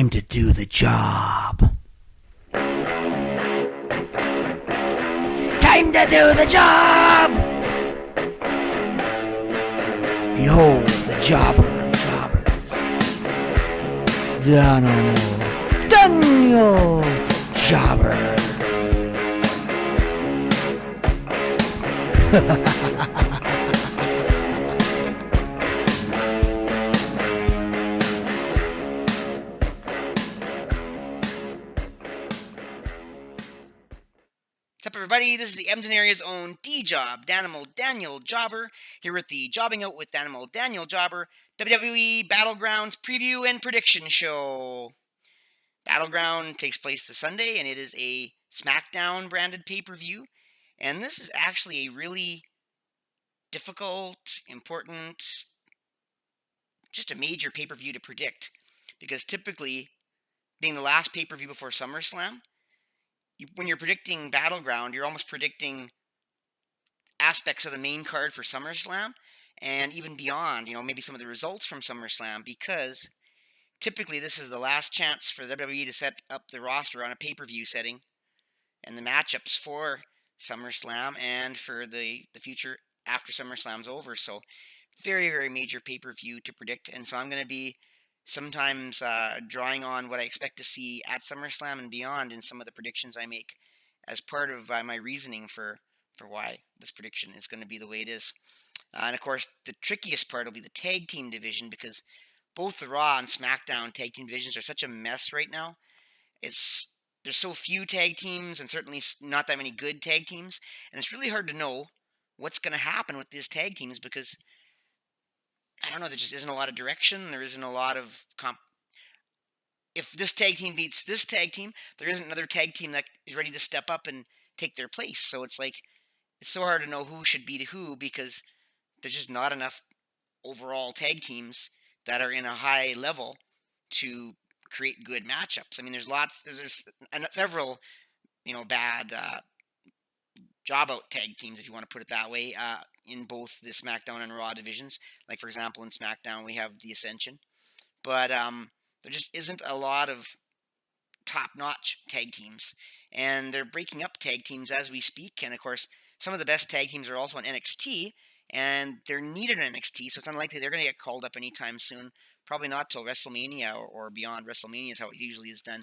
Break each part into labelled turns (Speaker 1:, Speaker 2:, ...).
Speaker 1: Time to do the job. Time to do the job! Behold the jobber of jobbers. Danimal Jobber.
Speaker 2: What's up, everybody? This is the Emden area's own D-Job, Daniel Jobber, here with the Jobbing Out with Daniel Jobber, WWE Battlegrounds preview and prediction show. Battleground takes place this Sunday, and it is a SmackDown branded pay-per-view. And this is actually a really difficult, important, just a major pay-per-view to predict. Because typically, being the last pay-per-view before SummerSlam, when you're predicting Battleground, you're almost predicting aspects of the main card for SummerSlam and even beyond, maybe some of the results from SummerSlam, because typically this is the last chance for the WWE to set up the roster on a pay-per-view setting and the matchups for SummerSlam and for the future after SummerSlam's over. So very, very major pay-per-view to predict. And so I'm going to be sometimes drawing on what I expect to see at SummerSlam and beyond in some of the predictions I make as part of my reasoning for why this prediction is going to be the way it is. And of course, the trickiest part will be the tag team division, because both the Raw and SmackDown tag team divisions are such a mess right now. There's so few tag teams and certainly not that many good tag teams, and it's really hard to know what's going to happen with these tag teams because I don't know, there just isn't a lot of direction. There isn't a lot of if this tag team beats this tag team, there isn't another tag team that is ready to step up and take their place. So it's so hard to know who should beat who because there's just not enough overall tag teams that are in a high level to create good matchups. I mean, there's several, bad job out tag teams, if you want to put it that way, in both the SmackDown and Raw divisions. Like, for example, in SmackDown, we have the Ascension. But there just isn't a lot of top-notch tag teams. And they're breaking up tag teams as we speak. And, of course, some of the best tag teams are also on NXT. And they're needed in NXT, so it's unlikely they're going to get called up anytime soon. Probably not till WrestleMania or beyond WrestleMania is how it usually is done.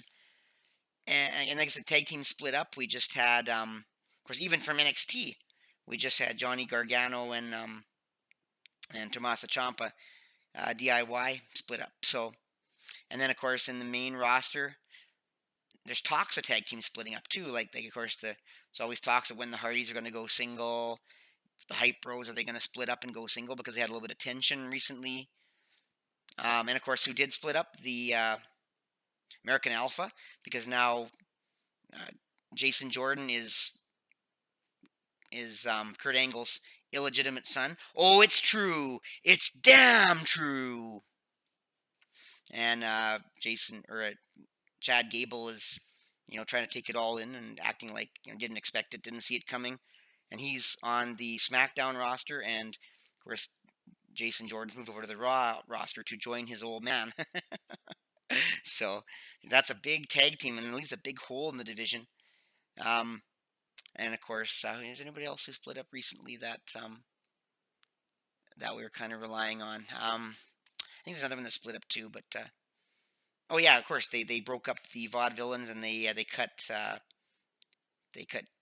Speaker 2: And like I said, tag teams split up. We just had, of course, even from NXT, we just had Johnny Gargano and Tommaso Ciampa, DIY split up. So, and then of course in the main roster, there's talks of tag teams splitting up too. Like of course, there's always talks of when the Hardys are going to go single. The Hype Bros, are they going to split up and go single because they had a little bit of tension recently? And of course, who did split up? The American Alpha, because now Jason Jordan is Kurt Angle's illegitimate son. Oh, it's true. It's damn true. And Chad Gable is, trying to take it all in and acting like didn't expect it, didn't see it coming. And he's on the SmackDown roster, and of course, Jason Jordan's moved over to the Raw roster to join his old man. So that's a big tag team, and it leaves a big hole in the division. And of course, is anybody else who split up recently that we were kind of relying on? I think there's another one that split up too, but oh yeah, of course they broke up the Vaudevillains and they cut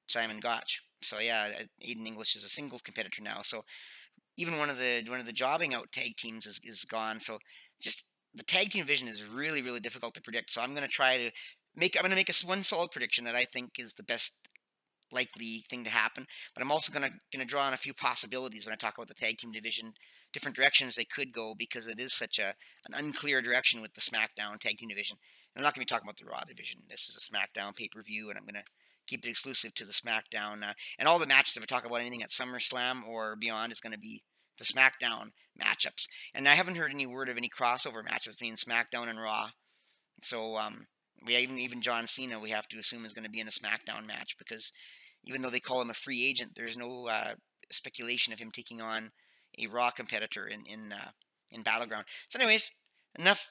Speaker 2: Simon Gotch. So yeah, Aiden English is a singles competitor now. So even one of the jobbing out tag teams is gone. So just the tag team division is really, really difficult to predict. So I'm going to make one solid prediction that I think is the best likely thing to happen. But I'm also going to draw on a few possibilities when I talk about the tag team division, different directions they could go, because it is such an unclear direction with the SmackDown tag team division. And I'm not going to be talking about the Raw division. This is a SmackDown pay-per-view, and I'm going to keep it exclusive to the SmackDown. And all the matches, if I talk about anything at SummerSlam or beyond, is going to be the SmackDown matchups. And I haven't heard any word of any crossover matches between SmackDown and Raw. So we even John Cena, we have to assume, is going to be in a SmackDown match, because even though they call him a free agent, there's no speculation of him taking on a Raw competitor in Battleground. So anyways, enough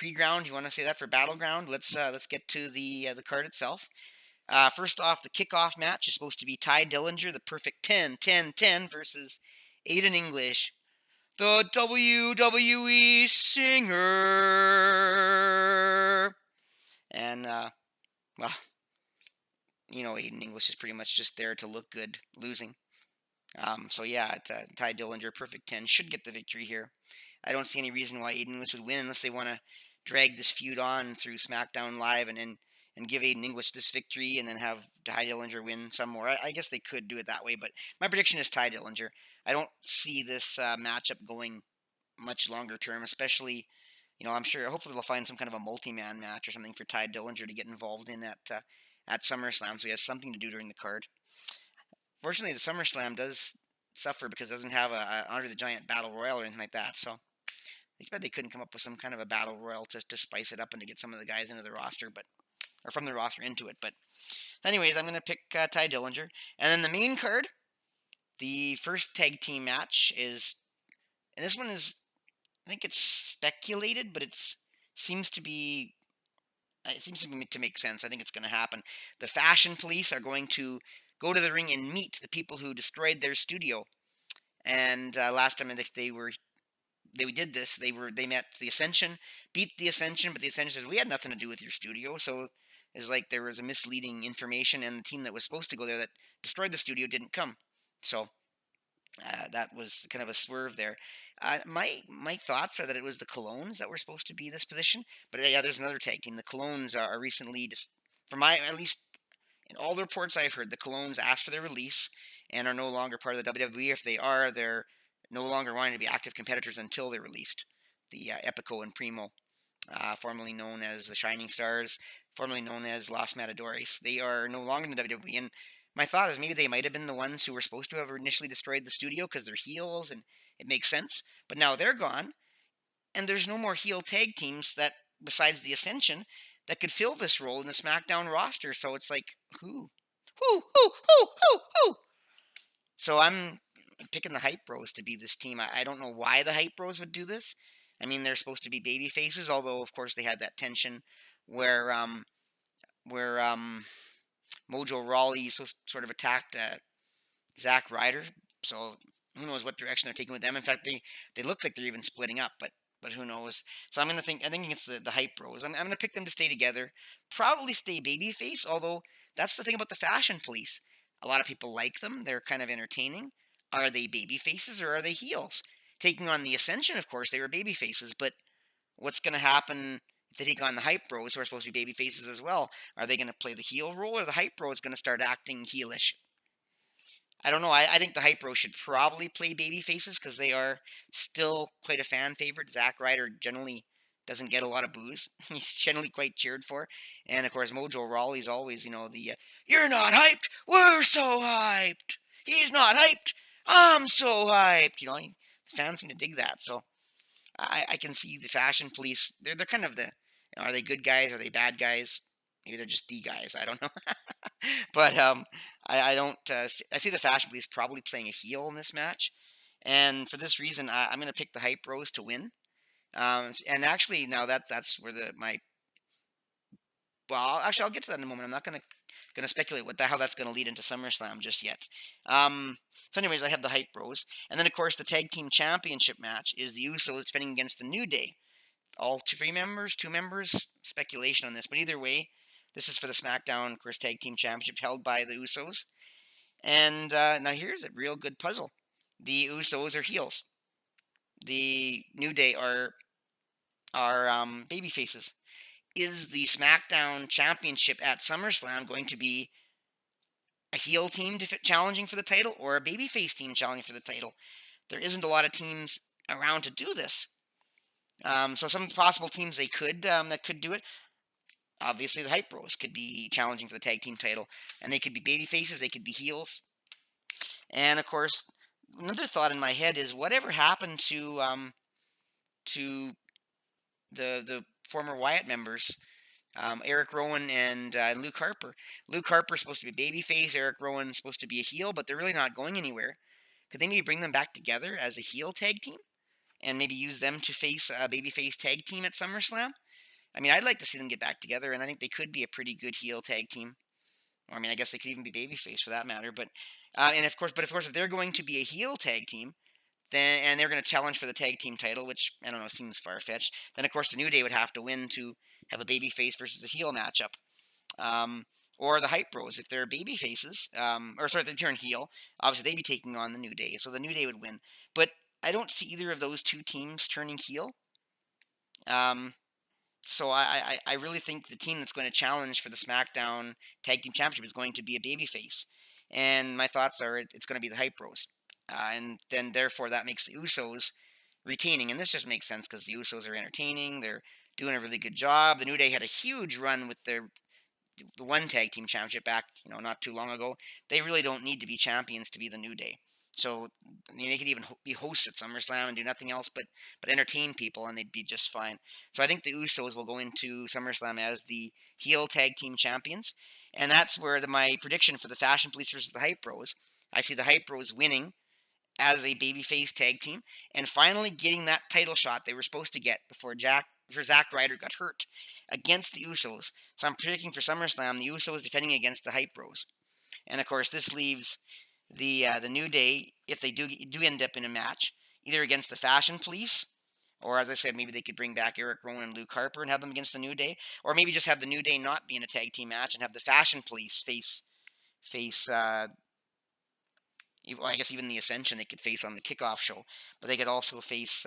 Speaker 2: pre-ground. You want to say that for Battleground? Let's get to the card itself. First off, the kickoff match is supposed to be Ty Dillinger, the Perfect 10-10-10 versus Aiden English, the WWE singer. And well, Aiden English is pretty much just there to look good losing. So yeah, Ty Dillinger, Perfect 10, should get the victory here. I don't see any reason why Aiden English would win unless they want to drag this feud on through SmackDown Live and give Aiden English this victory and then have Ty Dillinger win some more. I guess they could do it that way, but my prediction is Ty Dillinger. I don't see this matchup going much longer term, especially, I'm sure, hopefully they'll find some kind of a multi-man match or something for Ty Dillinger to get involved in at SummerSlam, so he has something to do during the card. Fortunately, the SummerSlam does suffer because it doesn't have a Andre the Giant Battle Royal or anything like that, so I expect they couldn't come up with some kind of a Battle Royal to spice it up and to get some of the guys into the roster, or from the roster into it. But anyways, I'm going to pick Ty Dillinger. And then the main card, the first tag team match is, and this one is, I think it's speculated, but it seems to make sense. I think it's going to happen. The Fashion Police are going to go to the ring and meet the people who destroyed their studio. And last time they did this, they met the Ascension, beat the Ascension, but the Ascension says we had nothing to do with your studio. So it's like there was a misleading information, and the team that was supposed to go there that destroyed the studio didn't come. So that was kind of a swerve there. My thoughts are that it was the Colognes that were supposed to be this position, but yeah, there's another tag team. The Colognes are recently, at least in all the reports I've heard, the Colognes asked for their release and are no longer part of the WWE. If they are, they're no longer wanting to be active competitors until they're released. The Epico and Primo, formerly known as the Shining Stars, formerly known as Los Matadores, they are no longer in the WWE. And my thought is maybe they might have been the ones who were supposed to have initially destroyed the studio because they're heels and it makes sense. But now they're gone, and there's no more heel tag teams that, besides the Ascension, that could fill this role in the SmackDown roster. So it's like, who? So I'm picking the Hype Bros to be this team. I don't know why the Hype Bros would do this. I mean, they're supposed to be baby faces, although of course they had that tension where Mojo Rawley sort of attacked Zack Ryder. So who knows what direction they're taking with them. In fact, they look like they're even splitting up, but who knows? So I think it's the Hype Bros. I'm gonna pick them to stay together, probably stay babyface. Although that's the thing about the Fashion Police. A lot of people like them. They're kind of entertaining. Are they baby faces or are they heels? Taking on the Ascension, of course, they were baby faces, but what's going to happen if they take on the Hype Bros, who are supposed to be baby faces as well? Are they going to play the heel role, or the Hype Bros going to start acting heelish? I don't know. I think the Hype Bros should probably play baby faces because they are still quite a fan favorite. Zack Ryder generally doesn't get a lot of boos. He's generally quite cheered for. And of course, Mojo Rawley's always, the you're not hyped, we're so hyped. He's not hyped, I'm so hyped. The fans seem to dig that. So I can see the Fashion Police. They're kind of are they good guys? Are they bad guys? Maybe they're just D guys. I don't know. But I don't. I see the Fashion Police probably playing a heel in this match, and for this reason, I'm going to pick the Hype Bros to win. And actually, now that's where I'll get to that in a moment. I'm not going to speculate how that's going to lead into SummerSlam just yet. So anyways, I have the Hype Bros, and then of course the Tag Team Championship match is the Usos defending against the New Day. All two members. Speculation on this, but either way, this is for the SmackDown, of course, Tag Team Championship held by the Usos. And now here's a real good puzzle. The Usos are heels. The New Day are baby faces. Is the SmackDown Championship at SummerSlam going to be a heel team challenging for the title or a babyface team challenging for the title? There isn't a lot of teams around to do this. So some possible teams that could do it. Obviously, the Hype Bros could be challenging for the tag team title, and they could be baby faces, they could be heels. And of course, another thought in my head is whatever happened to the former Wyatt members, Eric Rowan and Luke Harper. Luke Harper is supposed to be a babyface. Eric Rowan is supposed to be a heel, but they're really not going anywhere. Could they maybe bring them back together as a heel tag team and maybe use them to face a babyface tag team at SummerSlam? I mean, I'd like to see them get back together, and I think they could be a pretty good heel tag team. Or I mean, I guess they could even be babyface for that matter. But and of course, if they're going to be a heel tag team, then and they're going to challenge for the tag team title, which I don't know seems far fetched. Then of course the New Day would have to win to have a babyface versus a heel matchup. Or the Hype Bros if they're baby faces, or sorry, if they turn heel. Obviously, they'd be taking on the New Day, so the New Day would win. But I don't see either of those two teams turning heel. Um, so I really think the team that's going to challenge for the SmackDown Tag Team Championship is going to be a babyface. And my thoughts are it's going to be the Hype Bros. And then therefore that makes the Usos retaining. And this just makes sense because the Usos are entertaining. They're doing a really good job. The New Day had a huge run with the one tag team championship back, not too long ago. They really don't need to be champions to be the New Day. So I mean, they could even be hosts at SummerSlam and do nothing else but entertain people, and they'd be just fine. So I think the Usos will go into SummerSlam as the heel tag team champions, and that's where my prediction for the Fashion Police versus the Hype Bros. I see the Hype Bros winning as a babyface tag team and finally getting that title shot they were supposed to get before Zack Ryder got hurt against the Usos. So I'm predicting for SummerSlam the Usos defending against the Hype Bros. And of course this leaves the New Day, if they do end up in a match, either against the Fashion Police, or as I said, maybe they could bring back Eric Rowan and Luke Harper and have them against the New Day, or maybe just have the New Day not be in a tag team match and have the Fashion Police face well, I guess even the Ascension they could face on the kickoff show, but they could also face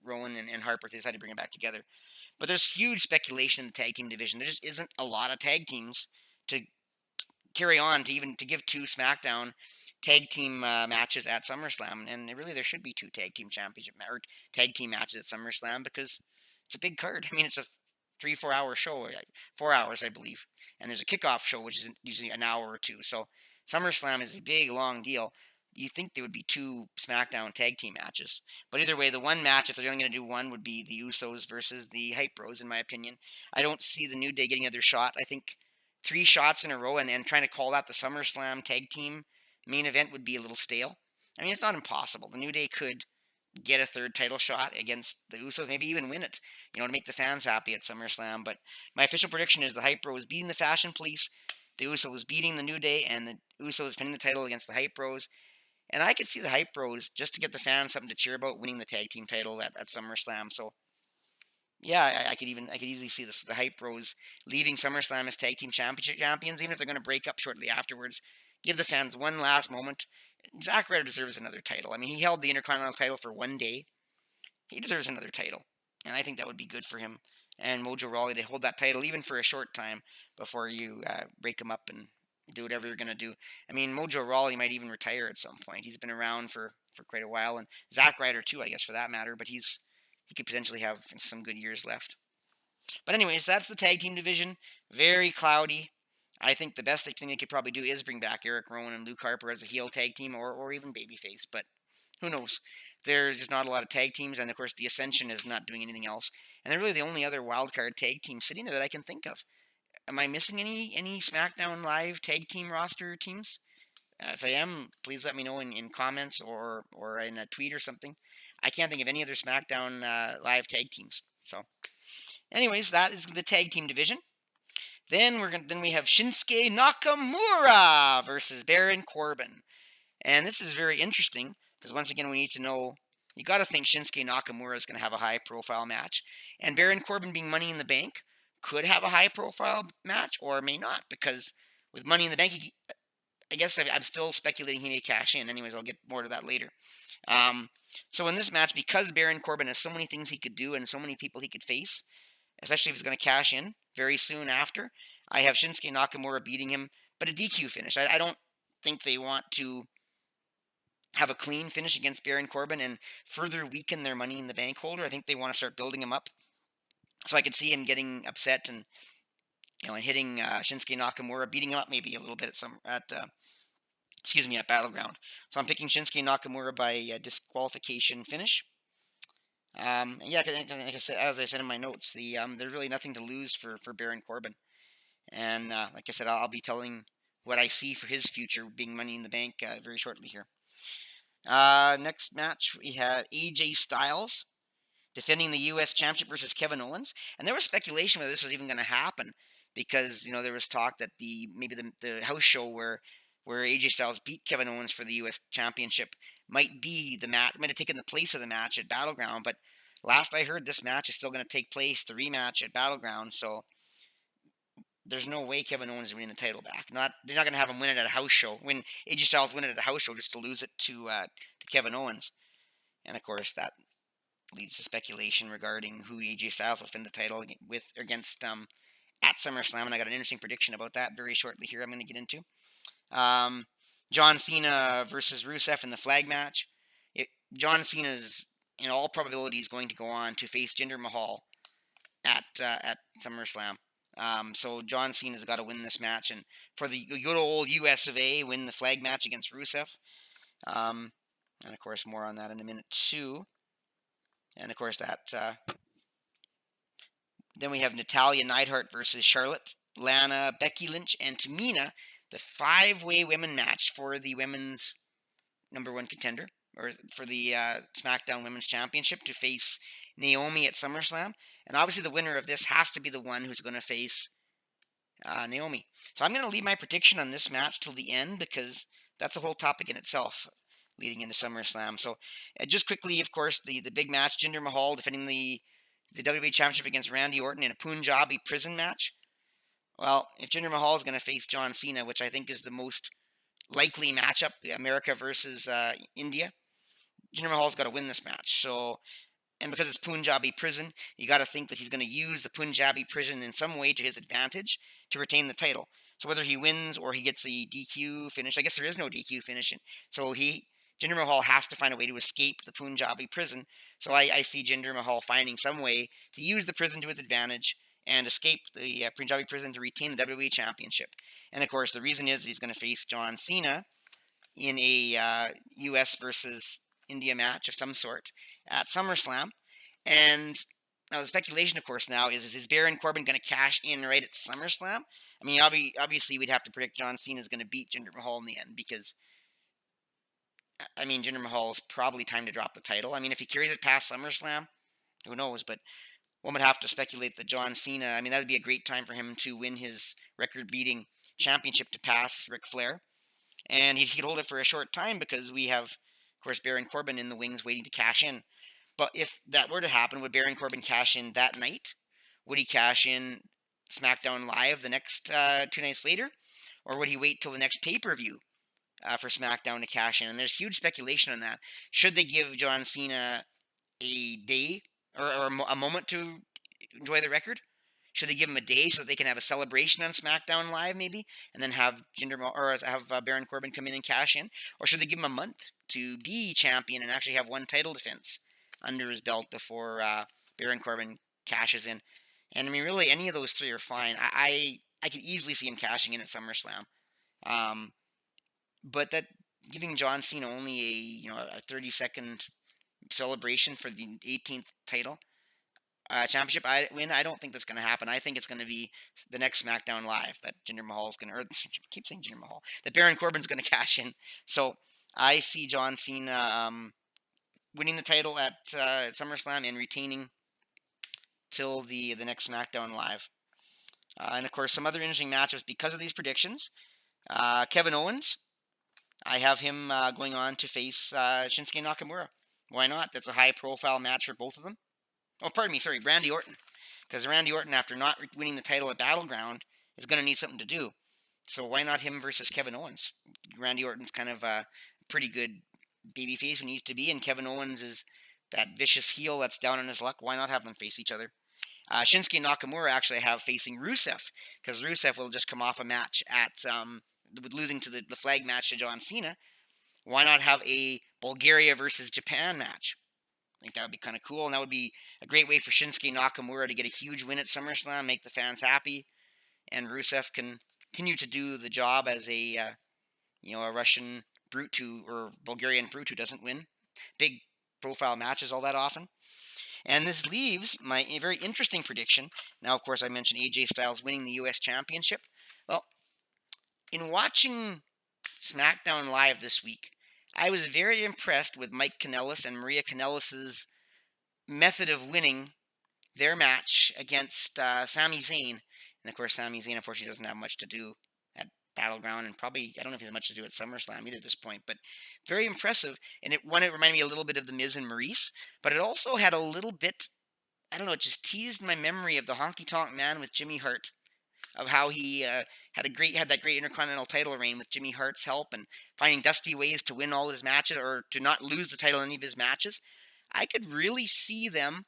Speaker 2: Rowan and Harper if they decide to bring it back together. But there's huge speculation in the tag team division. There just isn't a lot of tag teams to carry on to give two SmackDown tag team matches at SummerSlam, and really there should be two tag team championship or tag team matches at SummerSlam because it's a big card. I mean, it's a 3-4 hour show, 4 hours I believe, and there's a kickoff show which is usually an hour or two. So SummerSlam is a big long deal. You think there would be two SmackDown tag team matches, but either way, the one match, if they're only going to do one, would be the Usos versus the Hype Bros. In my opinion, I don't see the New Day getting another shot. I think 3 shots in a row and trying to call that the SummerSlam tag team main event would be a little stale. I mean, it's not impossible. The New Day could get a third title shot against the Usos, maybe even win it, to make the fans happy at SummerSlam. But my official prediction is the Hype Bros beating the Fashion Police, the Usos beating the New Day, and the Usos pinning the title against the Hype Bros. And I could see the Hype Bros, just to get the fans something to cheer about, winning the tag team title at SummerSlam. So yeah, I could easily see the Hype Bros leaving SummerSlam as tag team championship champions, even if they're going to break up shortly afterwards. Give the fans one last moment. Zack Ryder deserves another title. I mean, he held the Intercontinental title for one day. He deserves another title, and I think that would be good for him and Mojo Rawley to hold that title even for a short time before you break him up and do whatever you're going to do. I mean, Mojo Rawley might even retire at some point. He's been around for quite a while, and Zack Ryder too, I guess, for that matter. But he could potentially have some good years left. But anyways, that's the tag team division. Very cloudy. I think the best thing they could probably do is bring back Eric Rowan and Luke Harper as a heel tag team, or even babyface. But who knows? There's just not a lot of tag teams, and of course the Ascension is not doing anything else. And they're really the only other wildcard tag team sitting there that I can think of. Am I missing any SmackDown Live tag team roster teams? If I am, please let me know in comments or in a tweet or something. I can't think of any other SmackDown Live tag teams. So, anyways, that is the tag team division. Then we have Shinsuke Nakamura versus Baron Corbin, and this is very interesting because once again we need to know. You got to think Shinsuke Nakamura is going to have a high-profile match, and Baron Corbin being Money in the Bank could have a high-profile match or may not because with Money in the Bank, I guess I'm still speculating he may cash in. Anyways, I'll get more to that later. So in this match, because Baron Corbin has so many things he could do and so many people he could face, especially if he's going to cash in very soon after, I have Shinsuke Nakamura beating him, but a DQ finish. I don't think they want to have a clean finish against Baron Corbin and further weaken their Money in the Bank holder. I think they want to start building him up. So I could see him getting upset and hitting Shinsuke Nakamura, beating him up maybe a little bit at Battleground. So I'm picking Shinsuke Nakamura by disqualification finish. And yeah, like I said, as I said in my notes, there's really nothing to lose for Baron Corbin. And like I said, I'll be telling what I see for his future being Money in the Bank very shortly here. Next match, we had AJ Styles defending the U.S. Championship versus Kevin Owens. And there was speculation whether this was even going to happen because there was talk that maybe the house show where AJ Styles beat Kevin Owens for the U.S. Championship might be the match, might have taken the place of the match at Battleground. But last I heard, this match is still going to take place, the rematch at Battleground. So there's no way Kevin Owens is winning the title back. They're not going to have him win it at a house show. When AJ Styles win it at a house show just to lose it to Kevin Owens. And of course that leads to speculation regarding who AJ Styles will defend the title with against at SummerSlam. And I got an interesting prediction about that very shortly here. I'm going to get into. John Cena versus Rusev in the flag match. John Cena is in all probability is going to go on to face Jinder Mahal at SummerSlam. So John Cena's got to win this match, and for the good old US of A, win the flag match against Rusev. And of course, more on that in a minute too. And of course, then we have Natalya Neidhart versus Charlotte, Lana, Becky Lynch, and Tamina, the 5-way women match for the women's #1 contender, or for the SmackDown Women's Championship, to face Naomi at SummerSlam. And obviously the winner of this has to be the one who's going to face Naomi. So I'm going to leave my prediction on this match till the end because that's a whole topic in itself leading into SummerSlam. So just quickly, of course, the big match, Jinder Mahal defending the WWE Championship against Randy Orton in a Punjabi prison match. Well, if Jinder Mahal is going to face John Cena, which I think is the most likely matchup, America versus India, Jinder Mahal's got to win this match. So, and because it's Punjabi prison, you got to think that he's going to use the Punjabi prison in some way to his advantage to retain the title. So whether he wins or he gets a DQ finish, I guess there is no DQ finish. So Jinder Mahal has to find a way to escape the Punjabi prison. So I see Jinder Mahal finding some way to use the prison to his advantage and escape the Punjabi prison to retain the WWE Championship. And of course, the reason is that he's going to face John Cena in a U.S. versus India match of some sort at SummerSlam. And now the speculation, of course, now is Baron Corbin going to cash in right at SummerSlam? I mean, obviously we'd have to predict John Cena is going to beat Jinder Mahal in the end because, I mean, Jinder Mahal is probably time to drop the title. I mean, if he carries it past SummerSlam, who knows? But one would have to speculate that John Cena, I mean, that would be a great time for him to win his record-beating championship to pass Ric Flair. And he could hold it for a short time because we have, of course, Baron Corbin in the wings waiting to cash in. But if that were to happen, would Baron Corbin cash in that night? Would he cash in SmackDown Live the next 2 nights later? Or would he wait till the next pay-per-view for SmackDown to cash in? And there's huge speculation on that. Should they give John Cena a day or a moment to enjoy the record? Should they give him a day so that they can have a celebration on SmackDown Live, maybe, and then have Baron Corbin come in and cash in? Or should they give him a month to be champion and actually have one title defense under his belt before Baron Corbin cashes in? And I mean, really, any of those three are fine. I could easily see him cashing in at SummerSlam, but that giving John Cena only a 30-second celebration for the 18th title championship win, I don't think that's going to happen. I think it's going to be the next SmackDown Live that Jinder Mahal's going to, or I keep saying Jinder Mahal, that Baron Corbin's going to cash in. So I see John Cena winning the title at SummerSlam and retaining till the next SmackDown Live. And of course, some other interesting matchups because of these predictions. Kevin Owens, I have him going on to face Shinsuke Nakamura. Why not? That's a high-profile match for both of them. Oh, pardon me, sorry, Randy Orton. Because Randy Orton, after not winning the title at Battleground, is going to need something to do. So why not him versus Kevin Owens? Randy Orton's kind of a pretty good babyface when he needs to be, and Kevin Owens is that vicious heel that's down on his luck. Why not have them face each other? Shinsuke Nakamura actually have facing Rusev, because Rusev will just come off a match with losing to the flag match to John Cena. Why not have a Bulgaria versus Japan match? I think that would be kind of cool, and that would be a great way for Shinsuke Nakamura to get a huge win at SummerSlam, make the fans happy, and Rusev can continue to do the job as a Russian brute or Bulgarian brute who doesn't win big profile matches all that often. And this leaves my very interesting prediction. Now, of course, I mentioned AJ Styles winning the U.S. Championship. Well, in watching SmackDown Live this week, I was very impressed with Mike Kanellis and Maria Kanellis' method of winning their match against Sami Zayn. And of course, Sami Zayn, unfortunately, doesn't have much to do at Battleground, and probably, I don't know if he has much to do at SummerSlam either at this point, but very impressive. And it reminded me a little bit of The Miz and Maurice, but it also had a little bit, I don't know, it just teased my memory of the Honky Tonk Man with Jimmy Hart, of how he had that great Intercontinental title reign with Jimmy Hart's help and finding dusty ways to win all his matches or to not lose the title in any of his matches. I could really see them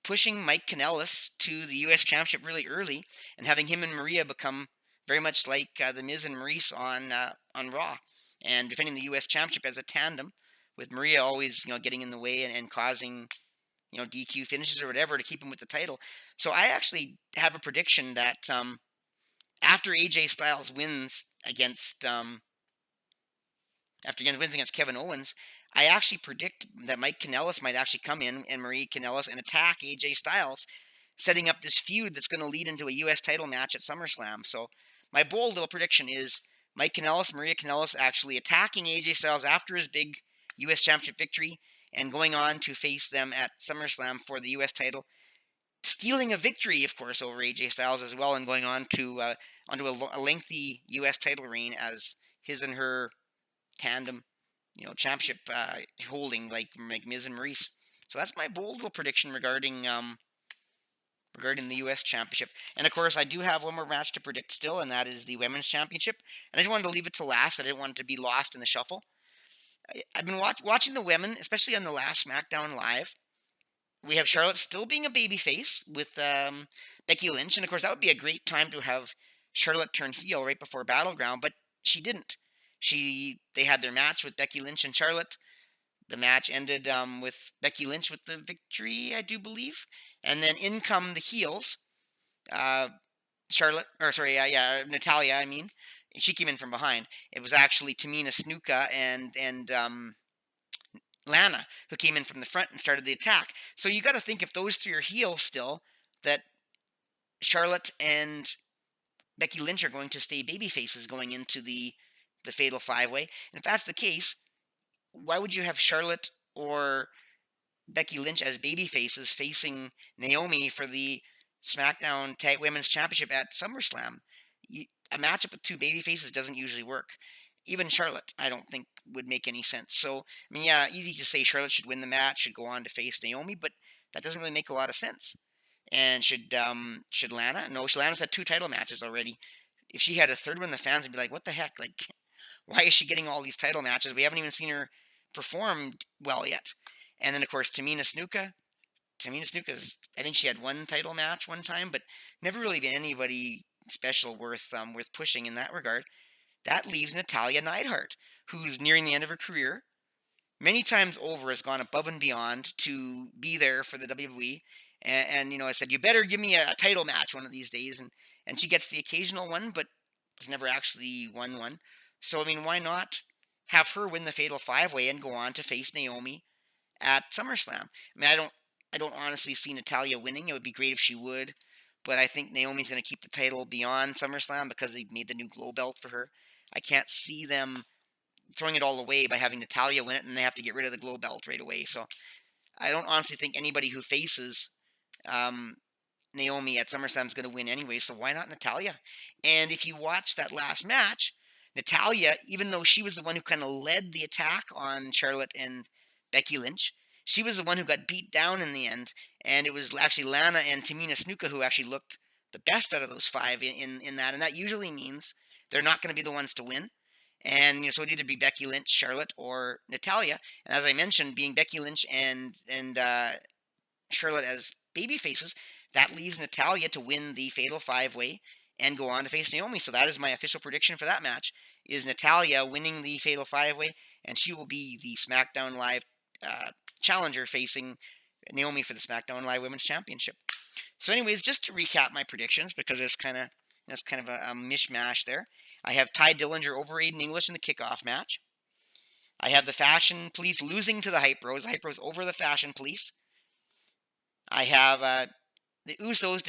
Speaker 2: pushing Mike Kanellis to the U.S. Championship really early and having him and Maria become very much like the Miz and Maurice on Raw, and defending the U.S. Championship as a tandem, with Maria always getting in the way and causing DQ finishes or whatever to keep him with the title. So I actually have a prediction that after AJ Styles wins against Kevin Owens, I actually predict that Mike Kanellis might actually come in and Marie Kanellis and attack AJ Styles, setting up this feud that's going to lead into a U.S. title match at SummerSlam. So my bold little prediction is Mike Kanellis, Maria Kanellis actually attacking AJ Styles after his big U.S. Championship victory and going on to face them at SummerSlam for the U.S. title, stealing a victory, of course, over AJ Styles as well, and going on to onto a lengthy U.S. title reign as his and her tandem, championship holding like Miz and Maurice. So that's my bold little prediction regarding the U.S. Championship. And of course, I do have one more match to predict still, and that is the Women's Championship. And I just wanted to leave it to last. I didn't want it to be lost in the shuffle. I've been watching the women, especially on the last SmackDown Live. We have Charlotte still being a babyface with Becky Lynch, and of course that would be a great time to have Charlotte turn heel right before Battleground, but she didn't. They had their match with Becky Lynch and Charlotte. The match ended with Becky Lynch with the victory, I do believe, and then in come the heels. Uh, Natalia. I mean, she came in from behind. It was actually Tamina Snuka and Lana, who came in from the front and started the attack. So you got to think, if those three are heels still, that Charlotte and Becky Lynch are going to stay baby faces going into the Fatal 5-Way. And if that's the case, why would you have Charlotte or Becky Lynch as baby faces facing Naomi for the SmackDown Tag Women's Championship at SummerSlam? A matchup with two baby faces doesn't usually work. Even Charlotte, I don't think, would make any sense. So, I mean, yeah, easy to say Charlotte should win the match, should go on to face Naomi, but that doesn't really make a lot of sense. And should Lana? No, Lana's had 2 title matches already. If she had a third one, the fans would be like, "What the heck? Like, why is she getting all these title matches? We haven't even seen her perform well yet." And then, of course, Tamina Snuka. I think she had 1 title match one time, but never really been anybody special worth pushing in that regard. That leaves Natalya Neidhart, who's nearing the end of her career. Many times over has gone above and beyond to be there for the WWE. And I said, you better give me a title match one of these days. And she gets the occasional one, but has never actually won one. So, I mean, why not have her win the Fatal 5-Way and go on to face Naomi at SummerSlam? I mean, I don't honestly see Natalya winning. It would be great if she would. But I think Naomi's going to keep the title beyond SummerSlam because they made the new glow belt for her. I can't see them throwing it all away by having Natalya win it, and they have to get rid of the glow belt right away. So I don't honestly think anybody who faces Naomi at SummerSlam is going to win anyway. So why not Natalya? And if you watch that last match, Natalya, even though she was the one who kind of led the attack on Charlotte and Becky Lynch, she was the one who got beat down in the end. And it was actually Lana and Tamina Snuka who actually looked the best out of those 5 in that. And that usually means they're not going to be the ones to win. And so it'd either be Becky Lynch, Charlotte, or Natalya. And as I mentioned, being Becky Lynch and Charlotte as baby faces, that leaves Natalya to win the Fatal 5-Way and go on to face Naomi. So that is my official prediction for that match, is Natalya winning the Fatal 5-Way, and she will be the SmackDown Live challenger facing Naomi for the SmackDown Live Women's Championship. So anyways, just to recap my predictions, because that's kind of a mishmash there. I have Ty Dillinger over Aiden English in the kickoff match. I have the Fashion Police losing to the Hype Bros. The Hype Bros over the Fashion Police. I have the Usos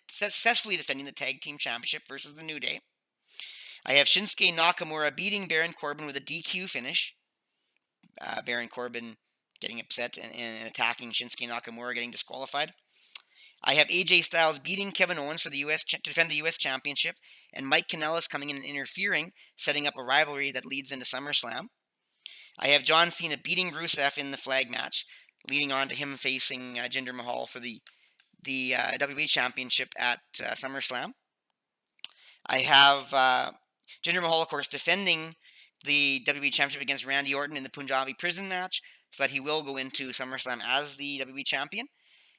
Speaker 2: successfully defending the Tag Team Championship versus the New Day. I have Shinsuke Nakamura beating Baron Corbin with a DQ finish. Baron Corbin getting upset and attacking Shinsuke Nakamura, getting disqualified. I have AJ Styles beating Kevin Owens for the to defend the U.S. Championship, and Mike Kanellis coming in and interfering, setting up a rivalry that leads into SummerSlam. I have John Cena beating Rusev in the flag match, leading on to him facing Jinder Mahal for the WWE Championship at SummerSlam. I have Jinder Mahal, of course, defending the WWE Championship against Randy Orton in the Punjabi prison match, so that he will go into SummerSlam as the WWE Champion.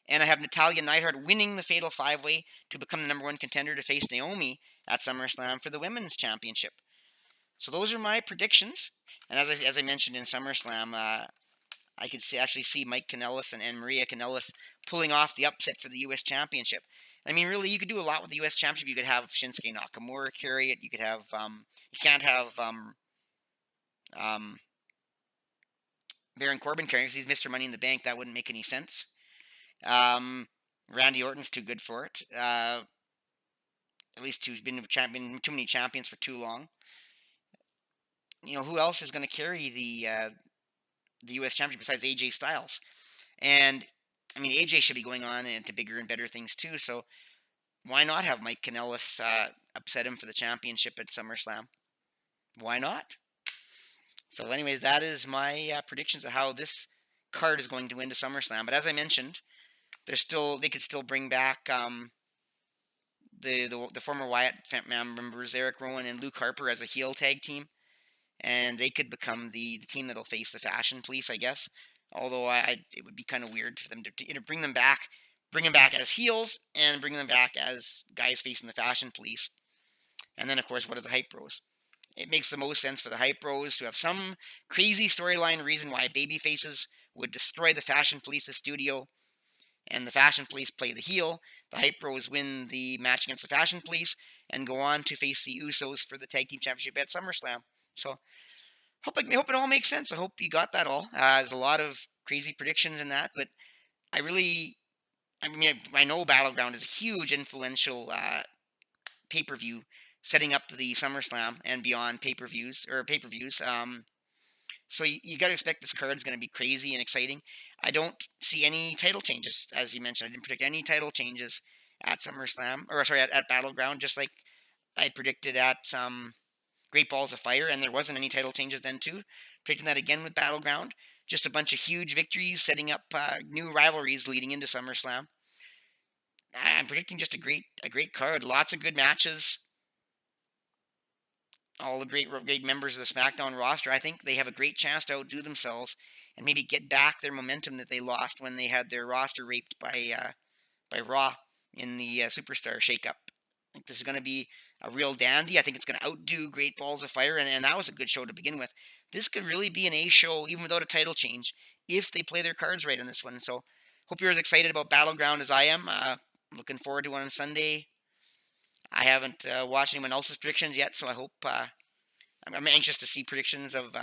Speaker 2: And I have Natalya Neidhart winning the Fatal 5-Way to become the number one contender to face Naomi at SummerSlam for the Women's Championship. So those are my predictions. And as I mentioned in SummerSlam, I could actually see Mike Kanellis and Maria Kanellis pulling off the upset for the U.S. Championship. I mean, really, you could do a lot with the U.S. Championship. You could have Shinsuke Nakamura carry it. You could have, you can't have Baron Corbin carrying it because he's Mr. Money in the Bank. That wouldn't make any sense. Randy Orton's too good for it. At least he's been too many champions for too long. You know, who else is going to carry the U.S. Championship besides AJ Styles? And I mean, AJ should be going on into bigger and better things too. So why not have Mike Kanellis upset him for the championship at SummerSlam? Why not? So, anyways, that is my predictions of how this card is going to win to SummerSlam. But as I mentioned, they could still bring back the former Wyatt members, Eric Rowan and Luke Harper, as a heel tag team, and they could become the team that'll face the Fashion Police, I guess. Although it would be kind of weird for them to bring them back as heels and bring them back as guys facing the Fashion Police. And then, of course, what are the Hype Bros? It makes the most sense for the Hype Bros to have some crazy storyline reason why baby faces would destroy the Fashion Police's studio, and the Fashion Police play the heel. The Hype Bros win the match against the Fashion Police and go on to face the Usos for the Tag Team Championship at SummerSlam. So, hope it all makes sense. I hope you got that all. There's a lot of crazy predictions in that, but I know Battleground is a huge influential pay-per-view, setting up the SummerSlam and beyond pay-per-views. So you got to expect this card is going to be crazy and exciting. I don't see any title changes, as you mentioned. I didn't predict any title changes at at Battleground, just like I predicted at Great Balls of Fire, and there wasn't any title changes then too. Predicting that again with Battleground. Just a bunch of huge victories, setting up new rivalries leading into SummerSlam. I'm predicting just a great card. Lots of good matches. All the great members of the SmackDown roster. I think they have a great chance to outdo themselves and maybe get back their momentum that they lost when they had their roster raped by Raw in the Superstar shakeup. I think this is going to be a real dandy. I think it's going to outdo Great Balls of Fire, and that was a good show to begin with. This could really be an A show, even without a title change, if they play their cards right on this one. So, hope you're as excited about Battleground as I am. Looking forward to one on Sunday. I haven't watched anyone else's predictions yet, so I hope I'm anxious to see predictions of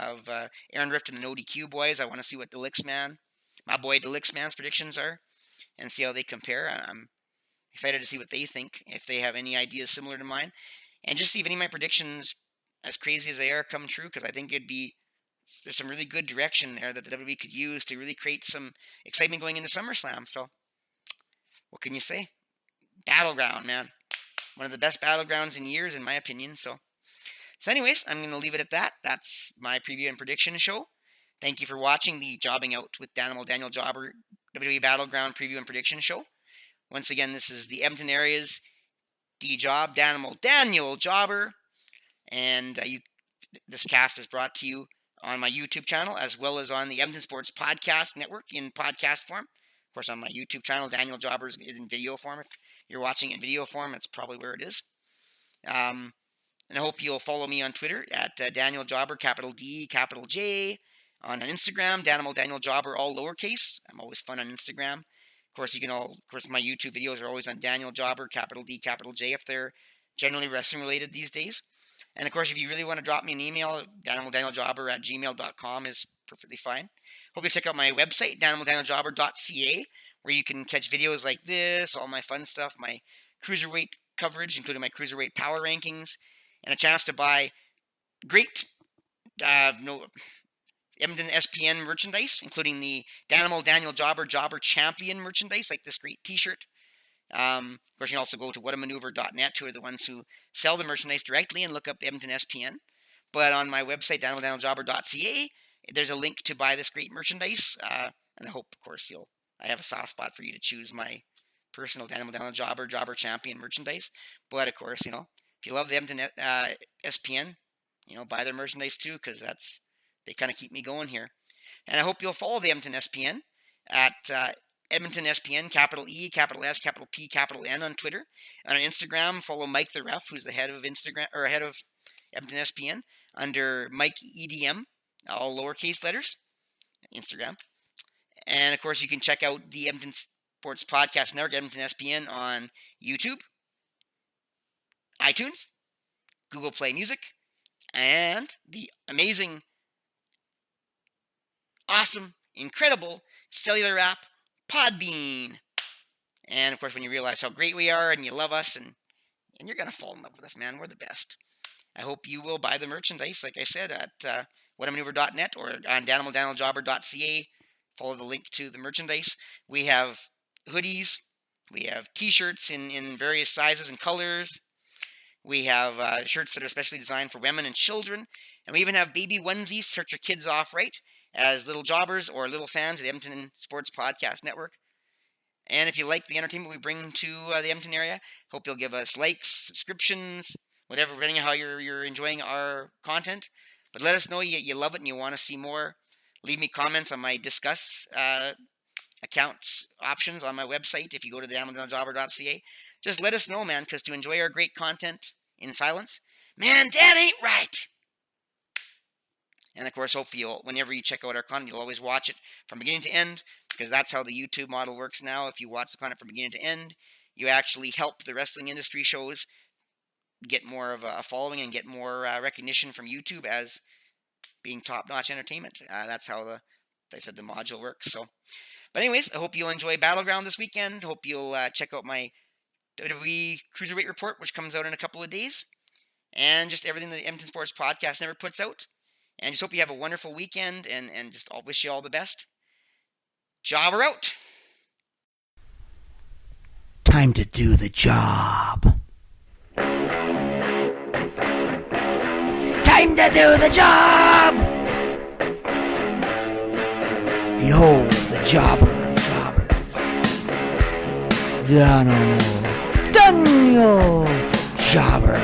Speaker 2: Aaron Rift and the No DQ boys. I want to see what my boy Deluxe Man's predictions are, and see how they compare. I'm excited to see what they think, if they have any ideas similar to mine, and just see if any of my predictions, as crazy as they are, come true, because I think there's some really good direction there that the WWE could use to really create some excitement going into SummerSlam. So, what can you say? Battleground, man. One of the best Battlegrounds in years, in my opinion. So anyways, I'm going to leave it at that. That's my preview and prediction show. Thank you for watching the Jobbing Out with Daniel Jobber WWE Battleground preview and prediction show. Once again, this is the Edmonton area's D-Job, Daniel Jobber. And this cast is brought to you on my YouTube channel, as well as on the Edmonton Sports Podcast Network in podcast form. Of course, on my YouTube channel, Daniel Jobber is in video form. If you're watching in video form, that's probably where it is. And I hope you'll follow me on Twitter at Daniel Jobber, capital D, capital J. On Instagram, Daniel Jobber, all lowercase. I'm always fun on Instagram. Of course, my YouTube videos are always on Daniel Jobber, capital D, capital J, if they're generally wrestling related these days. And of course, if you really want to drop me an email, danieldanieljobber@gmail.com is perfectly fine. Hope you check out my website, danieldanieljobber.ca, where you can catch videos like this, all my fun stuff, my cruiserweight coverage, including my cruiserweight power rankings, and a chance to buy great Edmonton SPN merchandise, including the Danimal Daniel Jobber Champion merchandise, like this great T-shirt. Of course, you can also go to whatamaneuver.net, who are the ones who sell the merchandise directly, and look up Edmonton SPN. But on my website, danimaljobber.ca, there's a link to buy this great merchandise. And I hope, of course, I have a soft spot for you to choose my personal Danimal Jobber Champion merchandise. But of course, if you love the Edmonton SPN, buy their merchandise too, because they kind of keep me going here. And I hope you'll follow the Edmonton SPN at Edmonton SPN, capital E, capital S, capital P, capital N on Twitter. And on Instagram, follow Mike the Ref, who's the head of Edmonton SPN, under Mike EDM, all lowercase letters, Instagram. And of course, you can check out the Edmonton Sports Podcast Network, Edmonton SPN, on YouTube, iTunes, Google Play Music, and the amazing, awesome, incredible cellular app Podbean. And of course, when you realize how great we are and you love us, and you're going to fall in love with us, man, we're the best. I hope you will buy the merchandise, like I said, at whatamaneuver.net or on danimaljobber.ca. Follow the link to the merchandise. We have hoodies. We have T-shirts in various sizes and colors. We have shirts that are specially designed for women and children. And we even have baby onesies, start your kids off right, as little jobbers or little fans of the Edmonton Sports Podcast Network. And if you like the entertainment we bring to the Edmonton area, hope you'll give us likes, subscriptions, whatever, depending on how you're enjoying our content. But let us know you love it and you want to see more. Leave me comments on my discuss account options on my website. If you go to the danimaljobber.ca, just let us know, man, because to enjoy our great content in silence, man, that ain't right. And of course, hope whenever you check out our content, you'll always watch it from beginning to end, because that's how the YouTube model works now. If you watch the content from beginning to end, you actually help the wrestling industry shows get more of a following and get more recognition from YouTube as being top-notch entertainment. That's how the module works. So, but anyways, I hope you'll enjoy Battleground this weekend. Hope you'll check out my WWE Cruiserweight report, which comes out in a couple of days, and just everything the Edmonton Sports Podcast Network puts out. And just hope you have a wonderful weekend, and just I'll wish you all the best. Jobber out.
Speaker 1: Time to do the job. Time to do the job. Behold the jobber of jobbers. Daniel Jobber.